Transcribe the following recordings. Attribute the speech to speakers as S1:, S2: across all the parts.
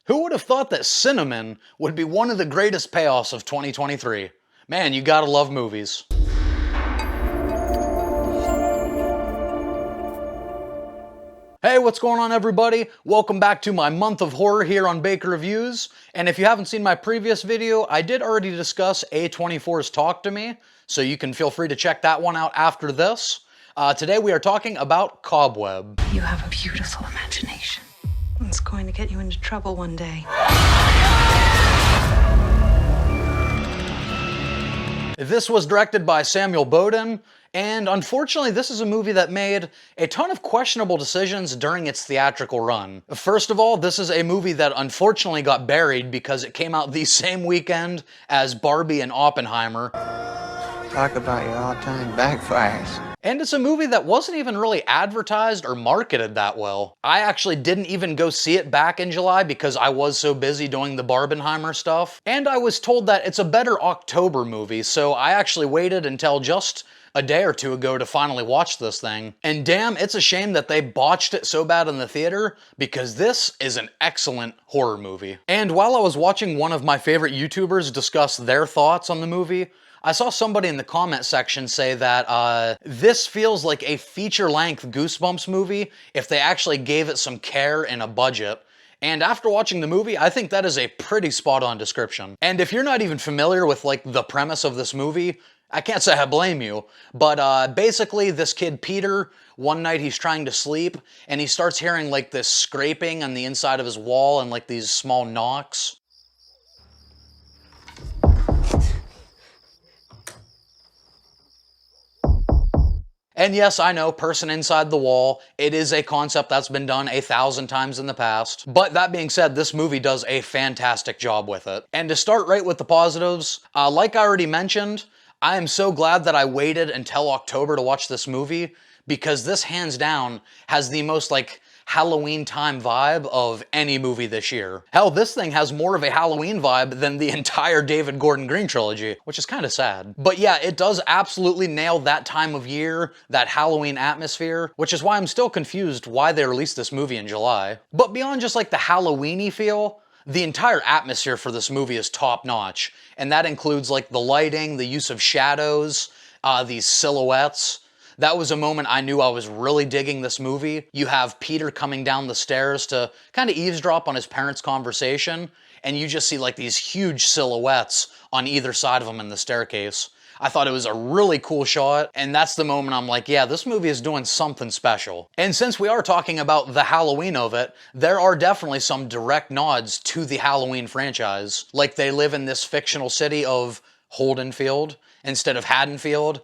S1: Who would have thought that cinnamon would be one of the greatest payoffs of 2023? Man, you gotta love movies. Hey, what's going on everybody? Welcome back to my month of horror here on Baker Reviews. And if you haven't seen my previous video, I did already discuss A24's Talk to Me, so you can feel free to check that one out after this. Today we are talking about Cobweb.
S2: You have a beautiful imagination. It's going to get you into trouble one day.
S1: This was directed by Samuel Bowden, and unfortunately this is a movie that made a ton of questionable decisions during its theatrical run. First of all, this is a movie that unfortunately got buried because it came out the same weekend as Barbie and Oppenheimer.
S3: Talk about your all-time backfires.
S1: And it's a movie that wasn't even really advertised or marketed that well. I actually didn't even go see it back in July because I was so busy doing the Barbenheimer stuff. And I was told that it's a better October movie, so I actually waited until just a day or two ago to finally watch this thing. And damn, it's a shame that they botched it so bad in the theater, because this is an excellent horror movie. And while I was watching one of my favorite YouTubers discuss their thoughts on the movie, I saw somebody in the comment section say that this feels like a feature-length Goosebumps movie if they actually gave it some care and a budget. And after watching the movie, I think that is a pretty spot-on description. And if you're not even familiar with like the premise of this movie, I can't say I blame you, but basically this kid Peter, one night he's trying to sleep and he starts hearing like this scraping on the inside of his wall and like these small knocks. And yes, I know, person inside the wall, it is a concept that's been done 1,000 times in the past. But that being said, this movie does a fantastic job with it. And to start right with the positives, like I already mentioned, I am so glad that I waited until October to watch this movie, because this hands down has the most like Halloween time vibe of any movie this year. Hell, this thing has more of a Halloween vibe than the entire David Gordon Green trilogy, which is kind of sad. But yeah, it does absolutely nail that time of year, that Halloween atmosphere, which is why I'm still confused why they released this movie in July. But beyond just like the Halloween-y feel, the entire atmosphere for this movie is top-notch, and that includes like the lighting, the use of shadows, these silhouettes. That was a moment I knew I was really digging this movie. You have Peter coming down the stairs to kind of eavesdrop on his parents' conversation, and you just see like these huge silhouettes on either side of him in the staircase. I thought it was a really cool shot, and that's the moment I'm like, yeah, this movie is doing something special. And since we are talking about the Halloween of it, there are definitely some direct nods to the Halloween franchise. Like they live in this fictional city of Holdenfield instead of Haddonfield.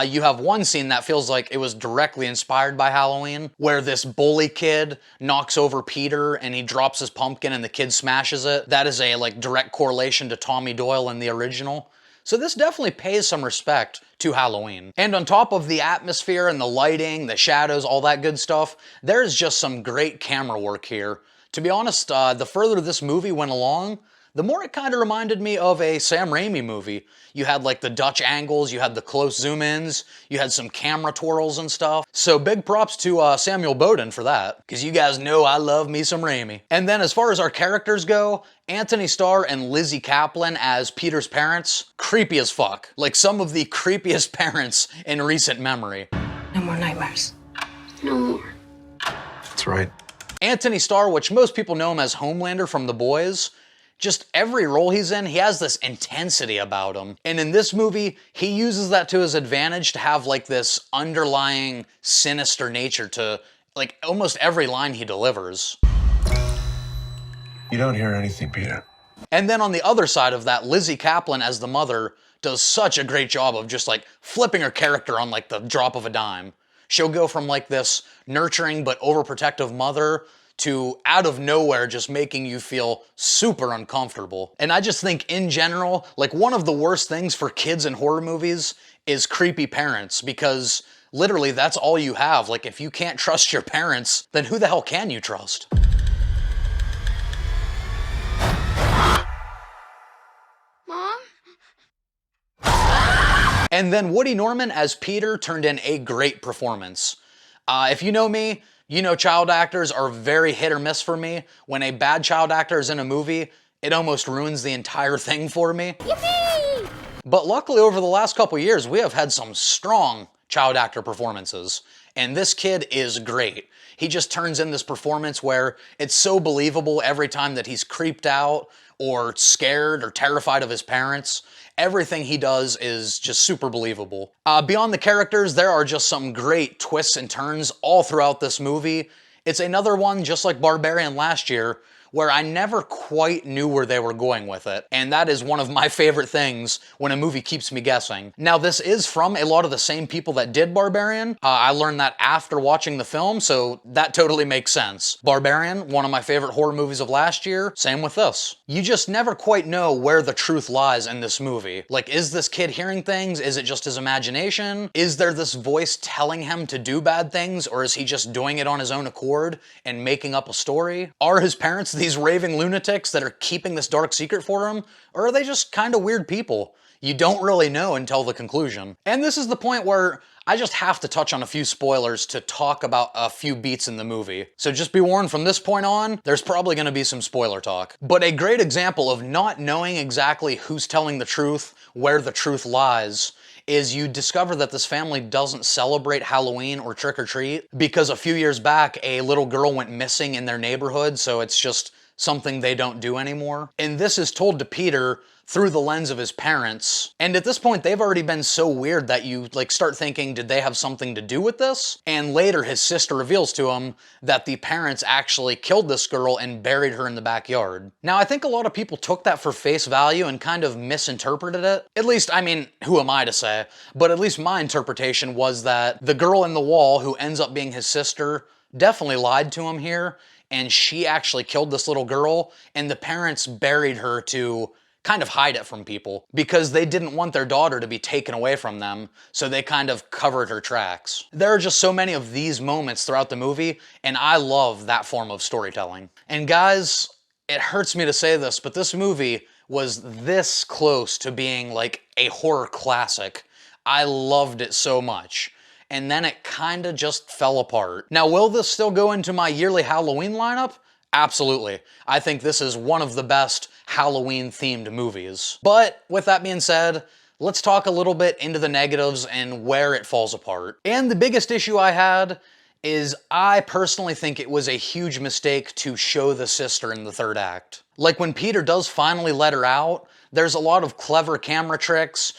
S1: You have one scene that feels like it was directly inspired by Halloween, where this bully kid knocks over Peter and he drops his pumpkin and the kid smashes it. That is a like direct correlation to Tommy Doyle in the original. So this definitely pays some respect to Halloween. And on top of the atmosphere and the lighting, the shadows, all that good stuff, there's just some great camera work here. To be honest, the further this movie went along, the more it kind of reminded me of a Sam Raimi movie. You had like the Dutch angles, you had the close zoom-ins, you had some camera twirls and stuff. So big props to Samuel Bowden for that, because you guys know I love me some Raimi. And then as far as our characters go, Anthony Starr and Lizzie Kaplan as Peter's parents, creepy as fuck. Like some of the creepiest parents in recent memory.
S2: No more nightmares.
S4: No more.
S3: That's right.
S1: Anthony Starr, which most people know him as Homelander from The Boys, just every role he's in, he has this intensity about him. And in this movie, he uses that to his advantage to have like this underlying sinister nature to like almost every line he delivers.
S3: You don't hear anything, Peter.
S1: And then on the other side of that, Lizzie Kaplan as the mother does such a great job of just like flipping her character on like the drop of a dime. She'll go from like this nurturing but overprotective mother to out of nowhere just making you feel super uncomfortable. And I just think in general, like one of the worst things for kids in horror movies is creepy parents, because literally that's all you have. Like if you can't trust your parents, then who the hell can you trust?
S4: Mom?
S1: And then Woody Norman as Peter turned in a great performance. If you know me, You know, child actors are very hit or miss for me. When a bad child actor is in a movie, it almost ruins the entire thing for me. Yippee! But luckily over the last couple years, we have had some strong child actor performances. And this kid is great. He just turns in this performance where it's so believable every time that he's creeped out or scared or terrified of his parents. Everything he does is just super believable. Beyond the characters, there are just some great twists and turns all throughout this movie. It's another one, just like Barbarian last year, where I never quite knew where they were going with it, and that is one of my favorite things when a movie keeps me guessing. Now, this is from a lot of the same people that did Barbarian. I learned that after watching the film, so that totally makes sense. Barbarian, one of my favorite horror movies of last year, same with this. You just never quite know where the truth lies in this movie. Like, is this kid hearing things? Is it just his imagination? Is there this voice telling him to do bad things, or is he just doing it on his own accord and making up a story? Are his parents these raving lunatics that are keeping this dark secret for him, or are they just kind of weird people? You don't really know until the conclusion. And this is the point where I just have to touch on a few spoilers to talk about a few beats in the movie. So just be warned, from this point on, there's probably going to be some spoiler talk. But a great example of not knowing exactly who's telling the truth, where the truth lies, is you discover that this family doesn't celebrate Halloween or trick-or-treat because a few years back, a little girl went missing in their neighborhood, so it's just something they don't do anymore. And this is told to Peter through the lens of his parents. And at this point, they've already been so weird that you start thinking, did they have something to do with this? And later, his sister reveals to him that the parents actually killed this girl and buried her in the backyard. Now, I think a lot of people took that for face value and kind of misinterpreted it. At least, I mean, who am I to say? But at least my interpretation was that the girl in the wall, who ends up being his sister, definitely lied to him here, and she actually killed this little girl, and the parents buried her to kind of hide it from people because they didn't want their daughter to be taken away from them, so they kind of covered her tracks. There are just so many of these moments throughout the movie, and I love that form of storytelling. And guys, it hurts me to say this, but this movie was this close to being like a horror classic. I loved it so much. And then it kind of just fell apart. Now, will this still go into my yearly Halloween lineup? Absolutely. I think this is one of the best Halloween-themed movies. But with that being said, let's talk a little bit into the negatives and where it falls apart. And the biggest issue I had is I personally think it was a huge mistake to show the sister in the third act. Like when Peter does finally let her out, there's a lot of clever camera tricks.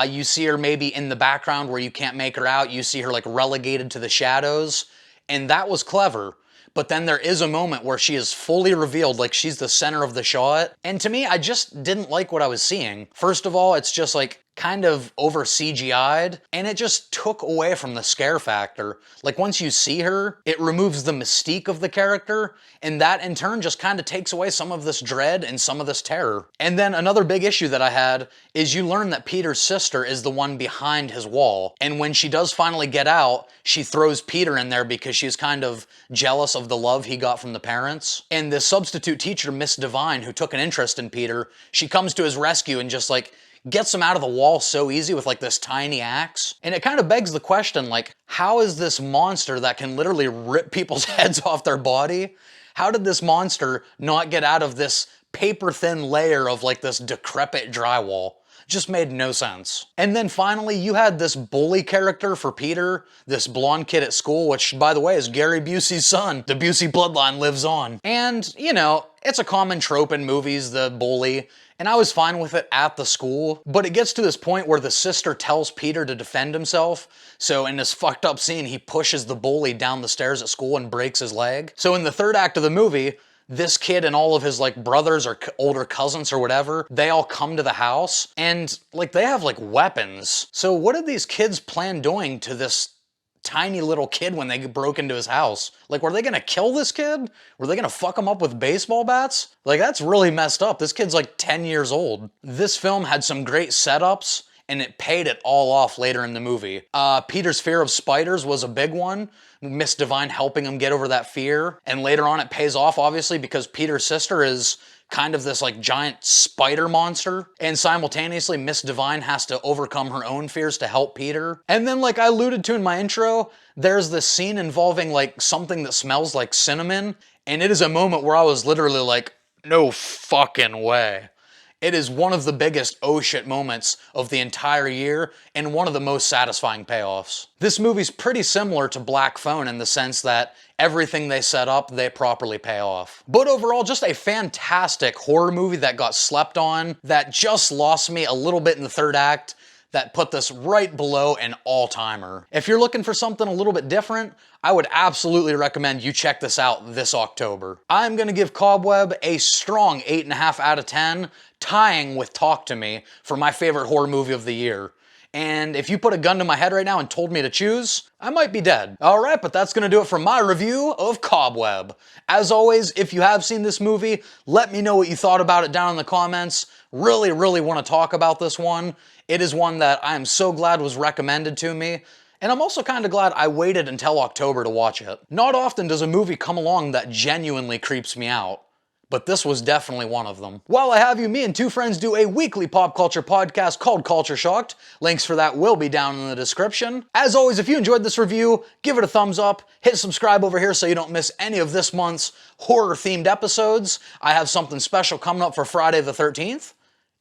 S1: You see her maybe in the background where you can't make her out. You see her like relegated to the shadows, and that was clever. But then there is a moment where she is fully revealed, like she's the center of the shot. And to me, I just didn't like what I was seeing. First of all, it's just like kind of over CGI'd, and it just took away from the scare factor. Like once you see her, it removes the mystique of the character, and that in turn just kind of takes away some of this dread and some of this terror. And then another big issue that I had is you learn that Peter's sister is the one behind his wall, and when she does finally get out, she throws Peter in there because she's kind of jealous of the love he got from the parents. And the substitute teacher, Miss Devine, who took an interest in Peter, she comes to his rescue and just like gets him out of the wall so easy with like this tiny axe. And it kind of begs the question, like, how is this monster that can literally rip people's heads off their body? How did this monster not get out of this paper-thin layer of like this decrepit drywall? Just made no sense. And then finally, you had this bully character for Peter, this blonde kid at school, which, by the way, is Gary Busey's son. The Busey bloodline lives on. And, you know, it's a common trope in movies, the bully, and I was fine with it at the school, but it gets to this point where the sister tells Peter to defend himself, so in this fucked up scene, he pushes the bully down the stairs at school and breaks his leg. So in the third act of the movie, this kid and all of his like brothers or older cousins or whatever, they all come to the house and like they have like weapons. So what did these kids plan doing to this tiny little kid when they broke into his house? Like, were they gonna kill this kid? Were they gonna fuck him up with baseball bats? Like, that's really messed up. This kid's like 10 years old. This film had some great setups, and it paid it all off later in the movie. Peter's fear of spiders was a big one. Miss Devine helping him get over that fear. And later on it pays off, obviously, because Peter's sister is kind of this like giant spider monster. And simultaneously, Miss Devine has to overcome her own fears to help Peter. And then, like I alluded to in my intro, there's this scene involving like something that smells like cinnamon, and it is a moment where I was literally like, no fucking way. It is one of the biggest oh shit moments of the entire year and one of the most satisfying payoffs. This movie's pretty similar to Black Phone in the sense that everything they set up, they properly pay off. But overall, just a fantastic horror movie that got slept on, that just lost me a little bit in the third act, that put this right below an all-timer. If you're looking for something a little bit different, I would absolutely recommend you check this out this October. I'm gonna give Cobweb a strong 8.5 out of 10, tying with Talk to Me for my favorite horror movie of the year. And if you put a gun to my head right now and told me to choose, I might be dead. Alright, but that's gonna do it for my review of Cobweb. As always, if you have seen this movie, let me know what you thought about it down in the comments. Really want to talk about this one. It is one that I am so glad was recommended to me, and I'm also kind of glad I waited until October to watch it. Not often does a movie come along that genuinely creeps me out, but this was definitely one of them. While I have you, me and two friends do a weekly pop culture podcast called Culture Shocked. Links for that will be down in the description. As always, if you enjoyed this review, give it a thumbs up, hit subscribe over here so you don't miss any of this month's horror-themed episodes. I have something special coming up for Friday the 13th.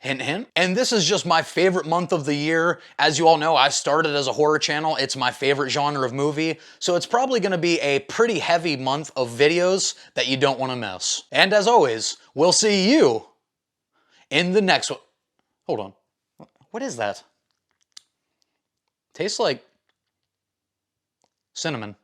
S1: Hint, hint. And this is just my favorite month of the year. As you all know, I started as a horror channel. It's my favorite genre of movie. So it's probably gonna be a pretty heavy month of videos that you don't wanna miss. And as always, we'll see you in the next one. Hold on. What is that? Tastes like cinnamon.